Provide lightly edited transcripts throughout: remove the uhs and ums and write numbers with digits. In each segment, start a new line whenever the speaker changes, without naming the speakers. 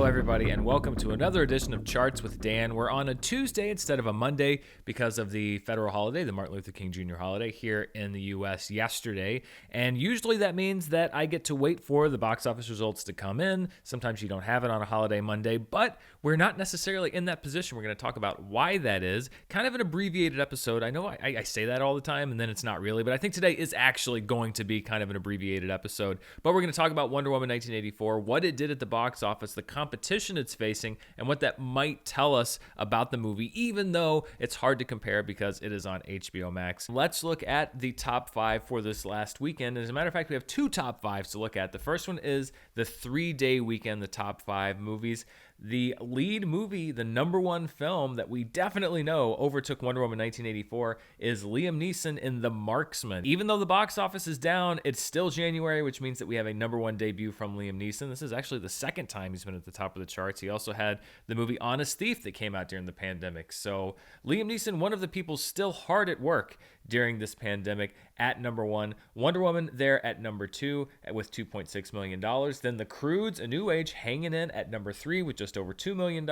Hello, everybody, and welcome to another edition of Charts with Dan. We're on a Tuesday instead of a Monday because of the federal holiday, the Martin Luther King Jr. holiday here in the U.S. yesterday. And usually that means that I get to wait for the box office results to come in. Sometimes you don't have it on a holiday Monday, but we're not necessarily in that position. We're going to talk about why that is. Kind of an abbreviated episode. I know I say that all the time, and then it's not really, but I think today is actually going to be kind of an abbreviated episode. But we're going to talk about Wonder Woman 1984, what it did at the box office, the competition it's facing, and what that might tell us about the movie, even though it's hard to compare because it is on HBO Max. Let's look at the top five for this last weekend. As a matter of fact, we have two top fives to look at. The first one is the 3-day weekend, the top five movies. The lead movie, the number one film that we definitely know overtook Wonder Woman 1984 is Liam Neeson in The Marksman. Even though the box office is down, it's still January, which means that we have a number one debut from Liam Neeson. This is actually the second time he's been at the top of the charts. He also had the movie Honest Thief that came out during the pandemic. So Liam Neeson, one of the people still hard at work during this pandemic, at number one. Wonder Woman there at number two with $2.6 million. Then The Croods, A New Age, hanging in at number three with just over $2 million.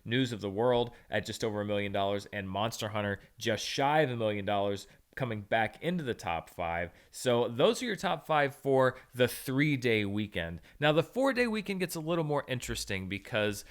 News of the World at just over $1 million. And Monster Hunter just shy of $1 million, coming back into the top five. So those are your top five for the 3-day weekend. Now, the 4-day weekend gets a little more interesting because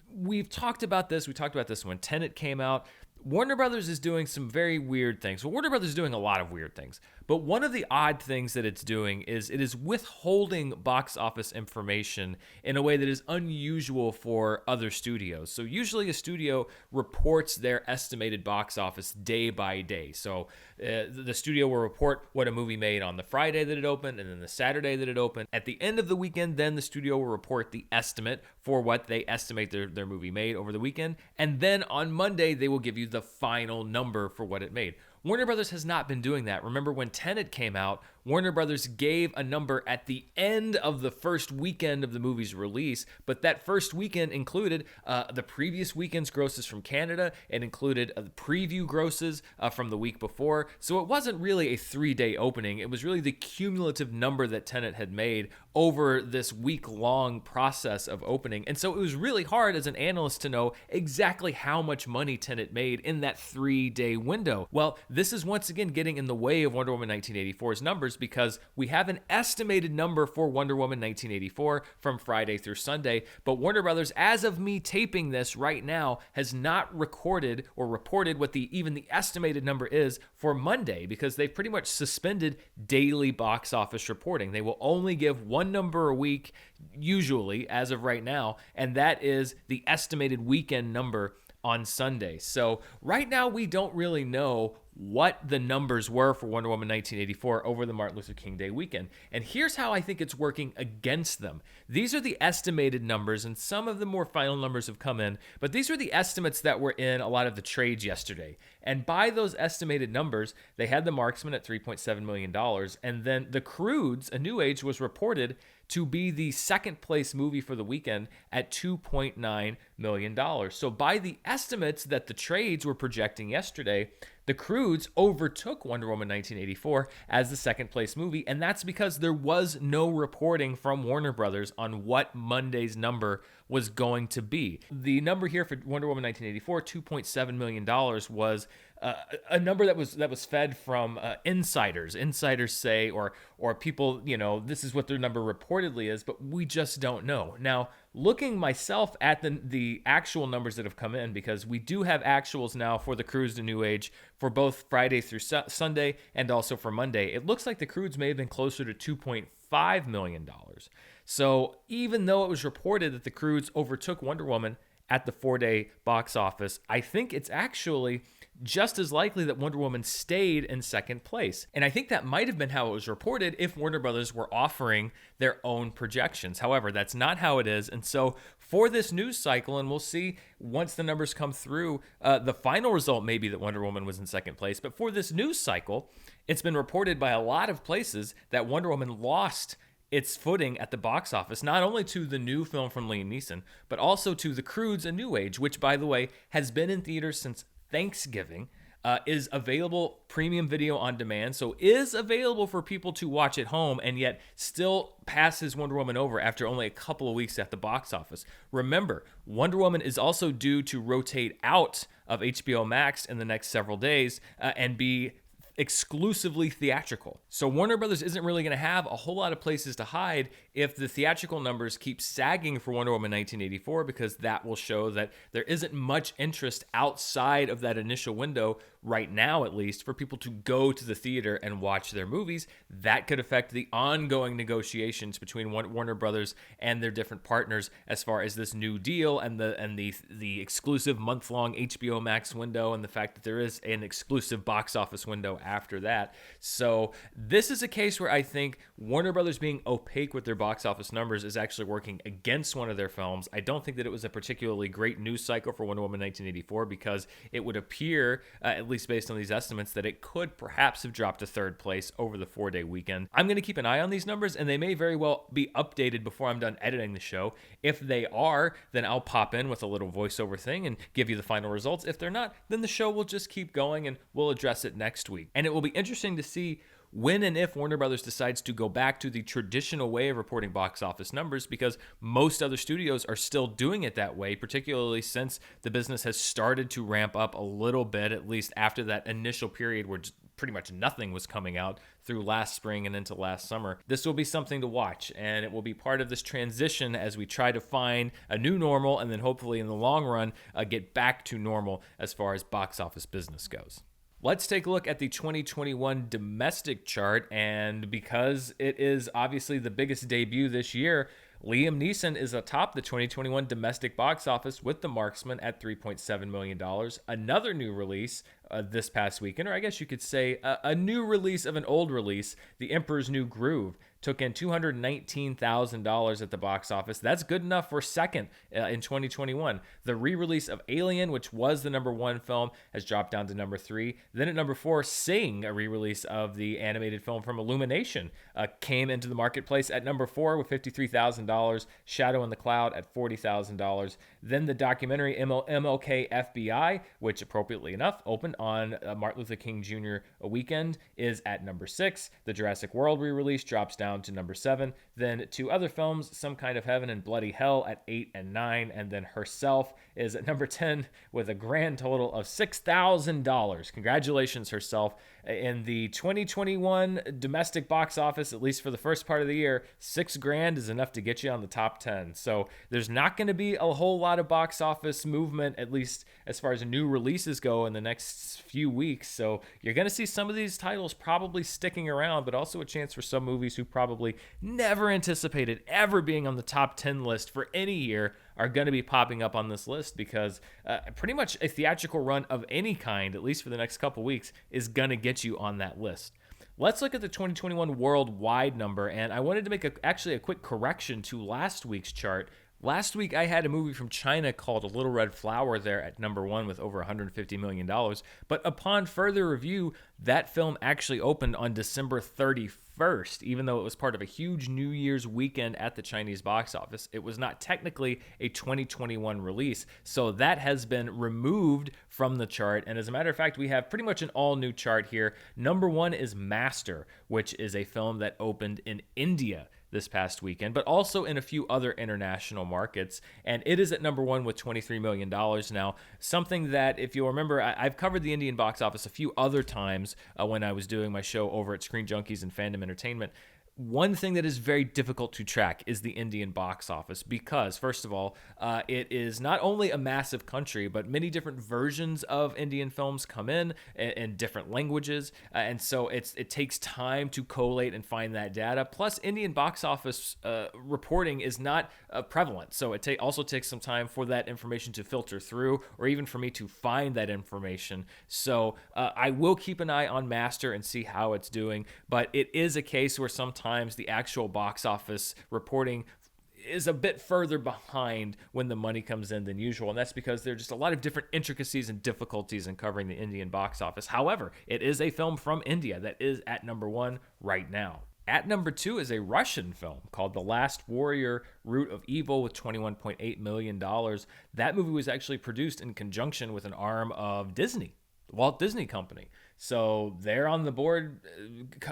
we've talked about this. We talked about this when Tenet came out. Warner Brothers is doing some very weird things. Well, Warner Brothers is doing a lot of weird things. But one of the odd things that it's doing is it is withholding box office information in a way that is unusual for other studios. So usually a studio reports their estimated box office day by day. So the studio will report what a movie made on the Friday that it opened and then the Saturday that it opened. At the end of the weekend, then the studio will report the estimate for what they estimate their movie made over the weekend. And then on Monday, they will give you the final number for what it made. Warner Brothers has not been doing that. Remember when Tenet came out, Warner Brothers gave a number at the end of the first weekend of the movie's release, but that first weekend included the previous weekend's grosses from Canada. It included the preview grosses from the week before. So it wasn't really a 3-day opening. It was really the cumulative number that Tenet had made over this week-long process of opening. And so it was really hard as an analyst to know exactly how much money Tenet made in that 3-day window. Well, this is once again getting in the way of Wonder Woman 1984's numbers because we have an estimated number for Wonder Woman 1984 from Friday through Sunday, but Warner Brothers, as of me taping this right now, has not recorded or reported what even the estimated number is for Monday because they've pretty much suspended daily box office reporting. They will only give one number a week, usually, as of right now, and that is the estimated weekend number on Sunday. So right now we don't really know what the numbers were for Wonder Woman 1984 over the Martin Luther King Day weekend. And here's how I think it's working against them. These are the estimated numbers, and some of the more final numbers have come in, but these are the estimates that were in a lot of the trades yesterday. And by those estimated numbers, they had The Marksman at $3.7 million, and then The Croods, A New Age, was reported to be the second place movie for the weekend at $2.9 million. So by the estimates that the trades were projecting yesterday, The Croods overtook Wonder Woman 1984 as the second place movie, and that's because there was no reporting from Warner Brothers on what Monday's number was going to be. The number here for Wonder Woman 1984, $2.7 million, was a number that was fed from insiders. Insiders say, or people, this is what their number reportedly is, but we just don't know. Now, looking myself at the actual numbers that have come in, because we do have actuals now for The Croods to New Age for both Friday through Sunday and also for Monday, it looks like The Croods may have been closer to $2.5 million. So even though it was reported that The Croods overtook Wonder Woman at the 4-day box office, I think it's actually just as likely that Wonder Woman stayed in second place. And I think that might have been how it was reported if Warner Brothers were offering their own projections. However, that's not how it is. And so for this news cycle, and we'll see once the numbers come through, the final result may be that Wonder Woman was in second place. But for this news cycle, it's been reported by a lot of places that Wonder Woman lost its footing at the box office, not only to the new film from Liam Neeson, but also to The Croods: A New Age, which, by the way, has been in theaters since Thanksgiving. is available premium video on demand, so is available for people to watch at home, and yet still passes Wonder Woman over after only a couple of weeks at the box office. Remember, Wonder Woman is also due to rotate out of HBO Max in the next several days and be exclusively theatrical. So Warner Brothers isn't really going to have a whole lot of places to hide if the theatrical numbers keep sagging for Wonder Woman 1984, because that will show that there isn't much interest outside of that initial window right now, at least, for people to go to the theater and watch their movies. That could affect the ongoing negotiations between Warner Brothers and their different partners as far as this new deal and the exclusive month-long HBO Max window, and the fact that there is an exclusive box office window after that. So this is a case where I think Warner Brothers being opaque with their box office numbers is actually working against one of their films. I don't think that it was a particularly great news cycle for Wonder Woman 1984, because it would appear, at least based on these estimates, that it could perhaps have dropped to third place over the 4-day weekend. I'm going to keep an eye on these numbers, and they may very well be updated before I'm done editing the show. If they are, then I'll pop in with a little voiceover thing and give you the final results. If they're not, then the show will just keep going and we'll address it next week. And it will be interesting to see when and if Warner Brothers decides to go back to the traditional way of reporting box office numbers, because most other studios are still doing it that way, particularly since the business has started to ramp up a little bit, at least after that initial period where pretty much nothing was coming out through last spring and into last summer. This will be something to watch, and it will be part of this transition as we try to find a new normal, and then hopefully in the long run get back to normal as far as box office business goes. Let's take a look at the 2021 domestic chart, and because it is obviously the biggest debut this year, Liam Neeson is atop the 2021 domestic box office with The Marksman at $3.7 million. Another new release this past weekend, or I guess you could say a new release of an old release, The Emperor's New Groove, took in $219,000 at the box office. That's good enough for second in 2021. The re-release of Alien, which was the #1 film, has dropped down to #3. Then at #4, Sing, a re-release of the animated film from Illumination, came into the marketplace at #4 with $53,000. Shadow in the Cloud at $40,000. Then the documentary MLK FBI, which appropriately enough opened on Martin Luther King Jr. weekend, is at #6. The Jurassic World re-release drops down to #7. Then two other films, Some Kind of Heaven and Bloody Hell, at 8 and 9. And then Herself is at #10 with a grand total of $6,000. Congratulations, Herself. In the 2021 domestic box office, at least for the first part of the year, $6,000 is enough to get you on the top 10. So there's not going to be a whole lot of box office movement, at least as far as new releases go, in the next few weeks. So you're going to see some of these titles probably sticking around, but also a chance for some movies who probably never anticipated ever being on the top 10 list for any year are going to be popping up on this list, because pretty much a theatrical run of any kind, at least for the next couple weeks, is going to get you on that list. Let's look at the 2021 worldwide number, and I wanted to make actually a quick correction to last week's chart. Last week, I had a movie from China called A Little Red Flower there at #1 with over $150 million. But upon further review, that film actually opened on December 31st, even though it was part of a huge New Year's weekend at the Chinese box office. It was not technically a 2021 release, so that has been removed from the chart. And as a matter of fact, we have pretty much an all-new chart here. #1 is Master, which is a film that opened in India this past weekend, but also in a few other international markets. And it is at #1 with $23 million now. Something that, if you'll remember, I've covered the Indian box office a few other times when I was doing my show over at Screen Junkies and Fandom Entertainment. One thing that is very difficult to track is the Indian box office because, first of all, it is not only a massive country, but many different versions of Indian films come in different languages, and so it takes time to collate and find that data. Plus, Indian box office reporting is not prevalent, so it also takes some time for that information to filter through, or even for me to find that information. So I will keep an eye on Master and see how it's doing, but it is a case where sometimes the actual box office reporting is a bit further behind when the money comes in than usual, and that's because there are just a lot of different intricacies and difficulties in covering the Indian box office. However, it is a film from India that is at #1 right now. At #2 is a Russian film called The Last Warrior: Root of Evil with $21.8 million. That movie was actually produced in conjunction with an arm of Disney. the Walt Disney Company. So they're on the board,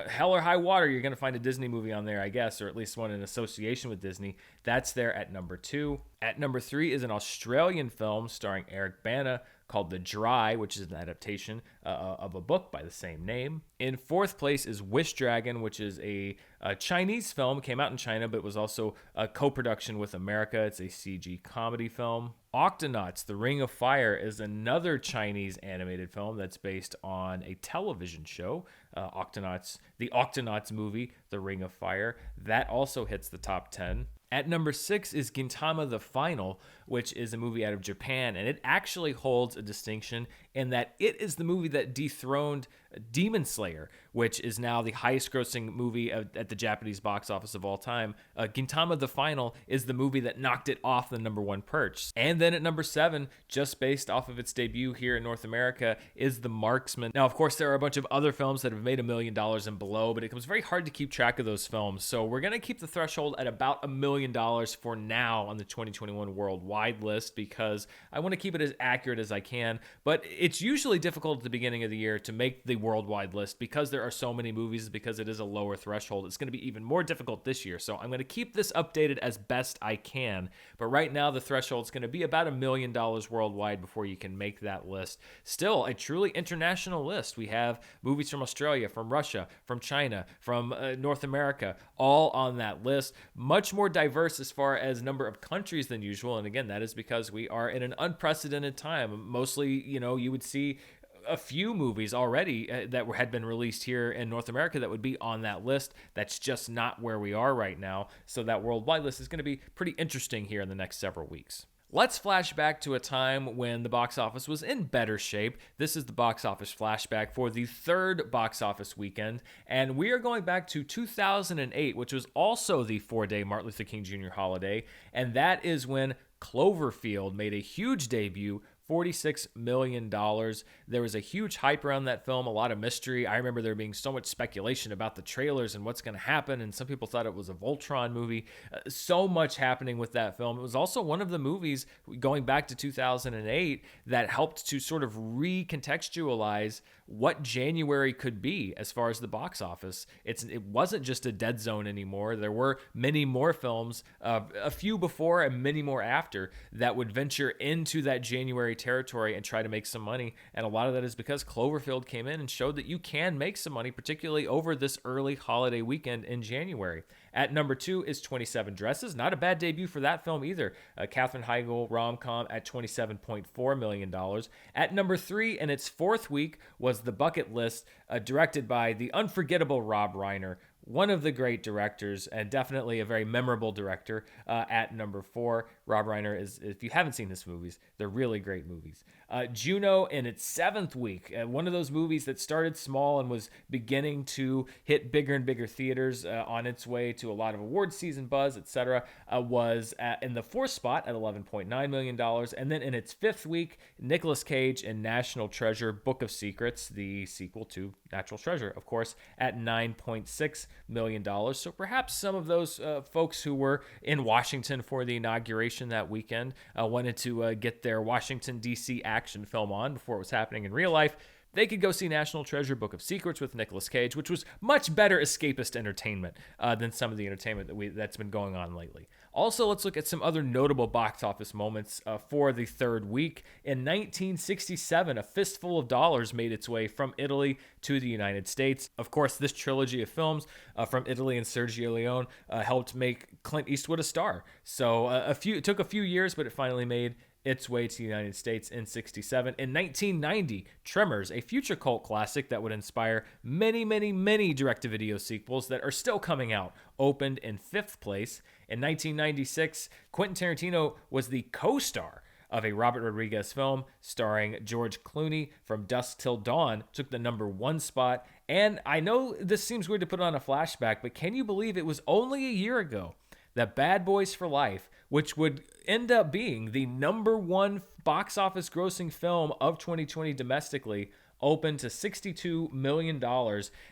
hell or high water, you're going to find a Disney movie on there, I guess, or at least one in association with Disney. That's there at number 2. At number 3 is an Australian film starring Eric Bana called The Dry, which is an adaptation of a book by the same name. In 4th place is Wish Dragon, which is a Chinese film. It came out in China, but was also a co-production with America. It's a CG comedy film. Octonauts, The Ring of Fire is another Chinese animated film that's based on a television show. The Octonauts movie, The Ring of Fire. That also hits the top 10. At number 6 is Gintama the Final, which is a movie out of Japan, and it actually holds a distinction in that it is the movie that dethroned Demon Slayer, which is now the highest grossing movie at the Japanese box office of all time. Gintama the Final is the movie that knocked it off the number 1 perch. And then at number 7, just based off of its debut here in North America, is The Marksman. Now, of course, there are a bunch of other films that have made $1 million and below, but it becomes very hard to keep track of those films. So we're going to keep the threshold at about $1 million for now on the 2021 worldwide list, because I want to keep it as accurate as I can. But it's usually difficult at the beginning of the year to make the worldwide list because there are so many movies, because it is a lower threshold. It's going to be even more difficult this year. So I'm going to keep this updated as best I can. But right now, the threshold is going to be about $1 million worldwide before you can make that list. Still, a truly international list. We have movies from Australia, from Russia, from China, from North America, all on that list. Much more diverse as far as number of countries than usual. And again, that is because we are in an unprecedented time. Mostly, you would see a few movies already that had been released here in North America that would be on that list. That's just not where we are right now. So that worldwide list is going to be pretty interesting here in the next several weeks. Let's flash back to a time when the box office was in better shape. This is the box office flashback for the 3rd box office weekend, and we are going back to 2008, which was also the 4-day Martin Luther King Jr. holiday, and that is when Cloverfield made a huge debut, $46 million. There was a huge hype around that film, a lot of mystery. I remember there being so much speculation about the trailers and what's going to happen, and some people thought it was a Voltron movie. So much happening with that film. It was also one of the movies, going back to 2008, that helped to sort of recontextualize what January could be as far as the box office. It wasn't just a dead zone anymore. There were many more films, a few before and many more after, that would venture into that January territory and try to make some money. And a lot of that is because Cloverfield came in and showed that you can make some money, particularly over this early holiday weekend in January. At number 2 is 27 Dresses. Not a bad debut for that film either. Katherine Heigl rom-com at $27.4 million. At number 3, in its 4th week, was The Bucket List, directed by the unforgettable Rob Reiner. One of the great directors, and definitely a very memorable director. At number 4, Rob Reiner is, if you haven't seen his movies, they're really great movies. Juno in its 7th week, one of those movies that started small and was beginning to hit bigger and bigger theaters on its way to a lot of award season buzz, etc., was in the 4th spot at $11.9 million. And then in its 5th week, Nicolas Cage in National Treasure, Book of Secrets, the sequel to Natural Treasure, of course, at $9.6 million. So perhaps some of those folks who were in Washington for the inauguration that weekend wanted to get their Washington, D.C. action film on before it was happening in real life. They could go see National Treasure, Book of Secrets with Nicolas Cage, which was much better escapist entertainment than some of the entertainment that's been going on lately. Also, let's look at some other notable box office moments for the 3rd week. In 1967, A Fistful of Dollars made its way from Italy to the United States. Of course, this trilogy of films from Italy and Sergio Leone helped make Clint Eastwood a star. So it took a few years, but it finally made its way to the United States in 1967. In 1990, Tremors, a future cult classic that would inspire many, many, many direct-to-video sequels that are still coming out, opened in 5th place. In 1996, Quentin Tarantino was the co-star of a Robert Rodriguez film starring George Clooney. From Dusk Till Dawn took the number 1 spot. And I know this seems weird to put on a flashback, but can you believe it was only a year ago that Bad Boys for Life, which would end up being the number 1 box office grossing film of 2020 domestically, opened to $62 million.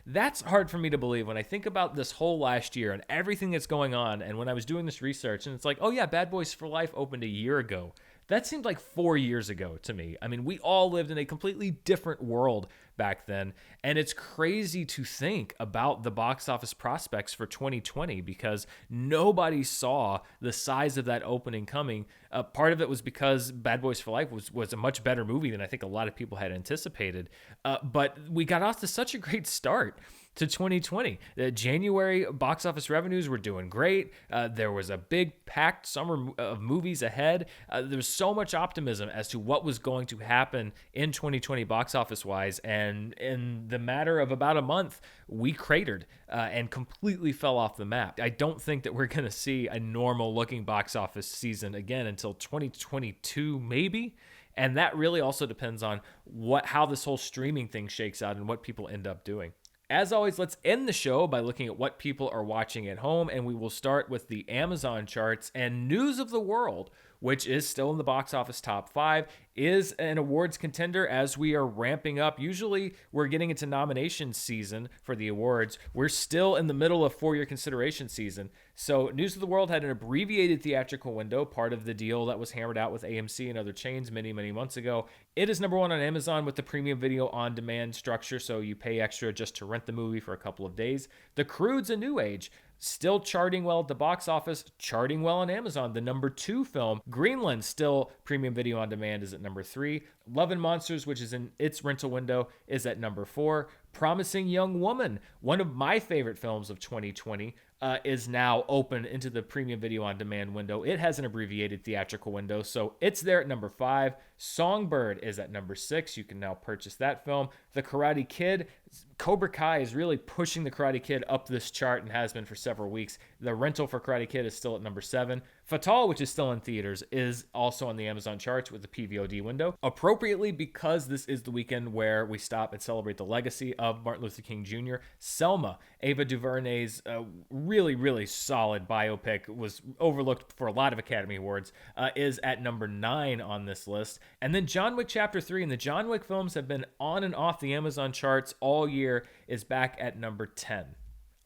That's hard for me to believe when I think about this whole last year and everything that's going on. And when I was doing this research, and it's like, oh yeah, Bad Boys for Life opened a year ago. That seemed like 4 years ago to me. I mean, we all lived in a completely different world back then. And it's crazy to think about the box office prospects for 2020 because nobody saw the size of that opening coming. Part of it was because Bad Boys for Life was a much better movie than I think a lot of people had anticipated. But we got off to such a great start to 2020. The January box office revenues were doing great. There was a big packed summer of movies ahead. There was so much optimism as to what was going to happen in 2020 box office wise. And in the matter of about a month, we cratered and completely fell off the map. I don't think that we're going to see a normal looking box office season again until 2022, maybe. And that really also depends on how this whole streaming thing shakes out and what people end up doing. As always, let's end the show by looking at what people are watching at home, and we will start with the Amazon charts and News of the World, which is still in the box office top 5, is an awards contender as we are ramping up. Usually we're getting into nomination season for the awards. We're still in the middle of for-year consideration season. So News of the World had an abbreviated theatrical window, part of the deal that was hammered out with AMC and other chains many, many months ago. It is number 1 on Amazon with the premium video on demand structure, so you pay extra just to rent the movie for a couple of days. The Croods: A New Age, still charting well at the box office, charting well on Amazon. The number 2 film, Greenland, still premium video on demand, is at number 3. Love and Monsters, which is in its rental window, is at number 4. Promising Young Woman, one of my favorite films of 2020, is now open into the premium video on demand window. It has an abbreviated theatrical window, so it's there at number 5. Songbird is at number 6. You can now purchase that film. The Karate Kid, Cobra Kai is really pushing The Karate Kid up this chart and has been for several weeks. The rental for Karate Kid is still at number 7. Fatal, which is still in theaters, is also on the Amazon charts with the PVOD window. Appropriately, because this is the weekend where we stop and celebrate the legacy of Martin Luther King Jr., Selma, Ava DuVernay's really, really solid biopic, was overlooked for a lot of Academy Awards, is at number 9 on this list. And then John Wick Chapter 3, and the John Wick films have been on and off the Amazon charts all year, is back at number 10.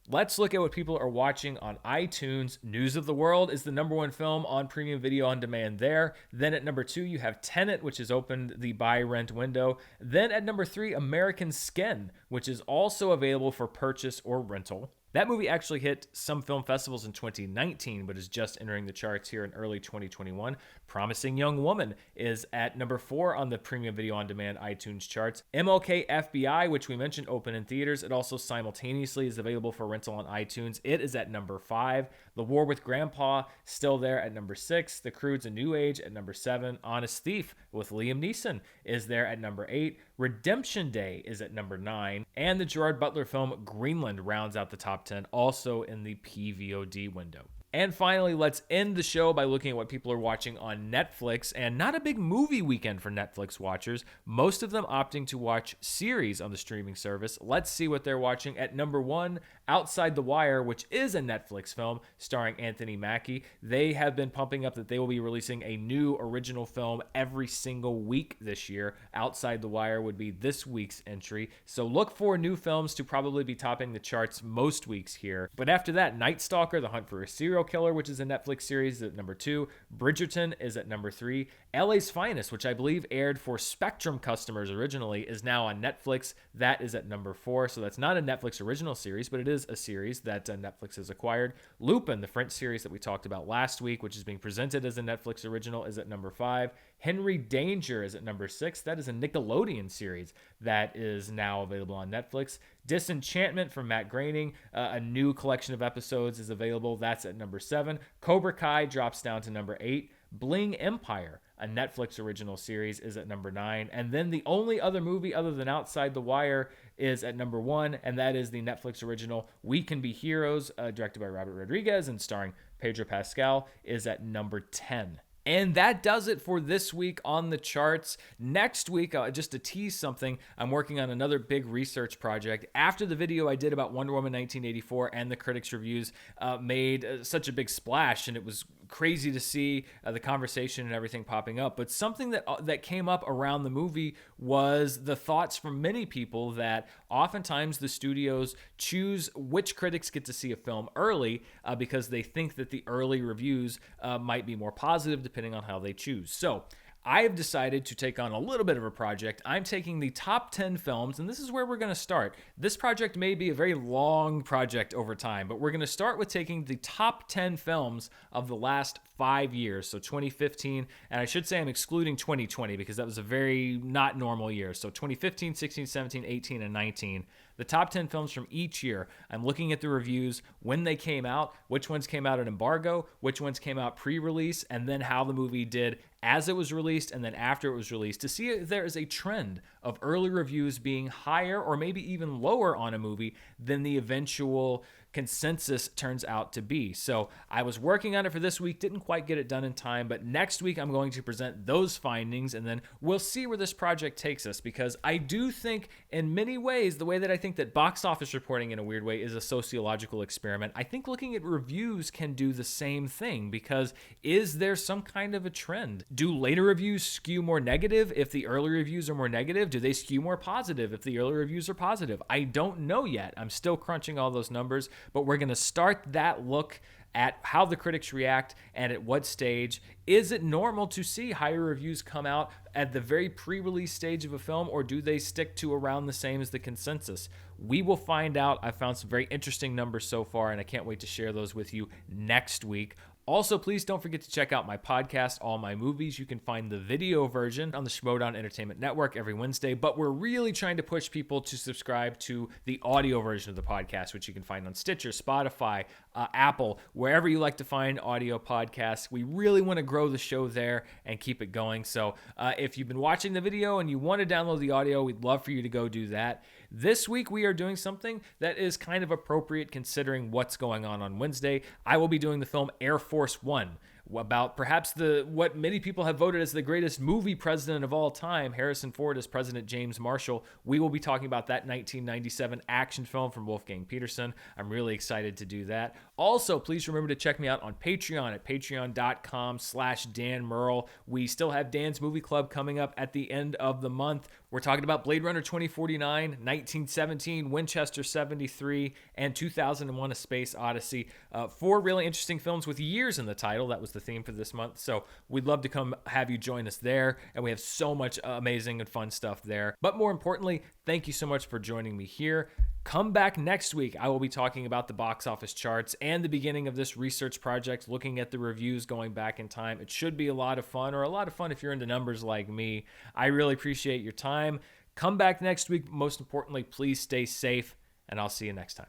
Let's look at what people are watching on iTunes. News of the World is the number 1 film on premium video on demand there. Then at number 2, you have Tenet, which has opened the buy-rent window. Then at number 3, American Skin, which is also available for purchase or rental. That movie actually hit some film festivals in 2019, but is just entering the charts here in early 2021. Promising Young Woman is at number 4 on the premium video on demand iTunes charts. MLK FBI, which we mentioned, open in theaters. It also simultaneously is available for rental on iTunes. It is at number 5. The War with Grandpa, still there at number 6. The Croods: A New Age at number 7. Honest Thief with Liam Neeson is there at number 8. Redemption Day is at number 9. And the Gerard Butler film Greenland rounds out the top 10, also in the PVOD window. And finally, let's end the show by looking at what people are watching on Netflix. And not a big movie weekend for Netflix watchers, most of them opting to watch series on the streaming service. Let's see what they're watching. At number 1, Outside the Wire, which is a Netflix film starring Anthony Mackie. They have been pumping up that they will be releasing a new original film every single week this year. Outside the Wire would be this week's entry. So look for new films to probably be topping the charts most weeks here. But after that, Night Stalker: The Hunt for a Serial Killer, which is a Netflix series, is at number 2. Bridgerton is at number 3. LA's Finest, which I believe aired for Spectrum customers originally, is now on Netflix. That is at number 4. So that's not a Netflix original series, but it is a series that Netflix has acquired. Lupin, the French series that we talked about last week, which is being presented as a Netflix original, is at number 5. Henry Danger is at number 6. That is a Nickelodeon series that is now available on Netflix. Disenchantment from Matt Groening, a new collection of episodes, is available. That's at number 7. Cobra Kai drops down to number 8. Bling Empire, a Netflix original series, is at number 9. And then the only other movie other than Outside the Wire is at number 1, and that is the Netflix original We Can Be Heroes, directed by Robert Rodriguez and starring Pedro Pascal, is at number 10. And that does it for this week on the charts. Next week, just to tease something, I'm working on another big research project. After the video I did about Wonder Woman 1984 and the critics' reviews made such a big splash, and it was crazy to see the conversation and everything popping up. But something that came up around the movie was the thoughts from many people that oftentimes the studios choose which critics get to see a film early because they think that the early reviews might be more positive depending on how they choose. So I have decided to take on a little bit of a project. I'm taking the top 10 films, and this is where we're going to start. This project may be a very long project over time, but we're going to start with taking the top 10 films of the last 5 years, so 2015, and I should say I'm excluding 2020 because that was a very not normal year. So 2015, 16, 17, 18, and 19. The top 10 films from each year. I'm looking at the reviews, when they came out, which ones came out at embargo, which ones came out pre-release, and then how the movie did as it was released and then after it was released to see if there is a trend of early reviews being higher or maybe even lower on a movie than the eventual consensus turns out to be. So I was working on it for this week, didn't quite get it done in time, but next week I'm going to present those findings and then we'll see where this project takes us, because I do think in many ways, the way that I think that box office reporting in a weird way is a sociological experiment, I think looking at reviews can do the same thing, because is there some kind of a trend? Do later reviews skew more negative if the early reviews are more negative? Do they skew more positive if the early reviews are positive? I don't know yet. I'm still crunching all those numbers, but we're going to start that look at how the critics react and at what stage. Is it normal to see higher reviews come out at the very pre-release stage of a film, or do they stick to around the same as the consensus? We will find out. I found some very interesting numbers so far, and I can't wait to share those with you next week. Also, please don't forget to check out my podcast, All My Movies. You can find the video version on the Schmodown Entertainment Network every Wednesday, but we're really trying to push people to subscribe to the audio version of the podcast, which you can find on Stitcher, Spotify, Apple, wherever you like to find audio podcasts. We really want to grow the show there and keep it going. So if you've been watching the video and you want to download the audio, we'd love for you to go do that. This week, we are doing something that is kind of appropriate considering what's going on Wednesday. I will be doing the film Air Force One, about perhaps what many people have voted as the greatest movie president of all time, Harrison Ford as President James Marshall. We will be talking about that 1997 action film from Wolfgang Peterson. I'm really excited to do that. Also, please remember to check me out on Patreon at patreon.com/Dan Murrell. We still have Dan's Movie Club coming up at the end of the month. We're talking about Blade Runner 2049, 1917, Winchester 73, and 2001: A Space Odyssey. 4 really interesting films with years in the title. That was the theme for this month. So we'd love to come have you join us there. And we have so much amazing and fun stuff there. But more importantly, thank you so much for joining me here. Come back next week. I will be talking about the box office charts and the beginning of this research project, looking at the reviews going back in time. It should be a lot of fun, or a lot of fun if you're into numbers like me. I really appreciate your time. Come back next week. Most importantly, please stay safe, and I'll see you next time.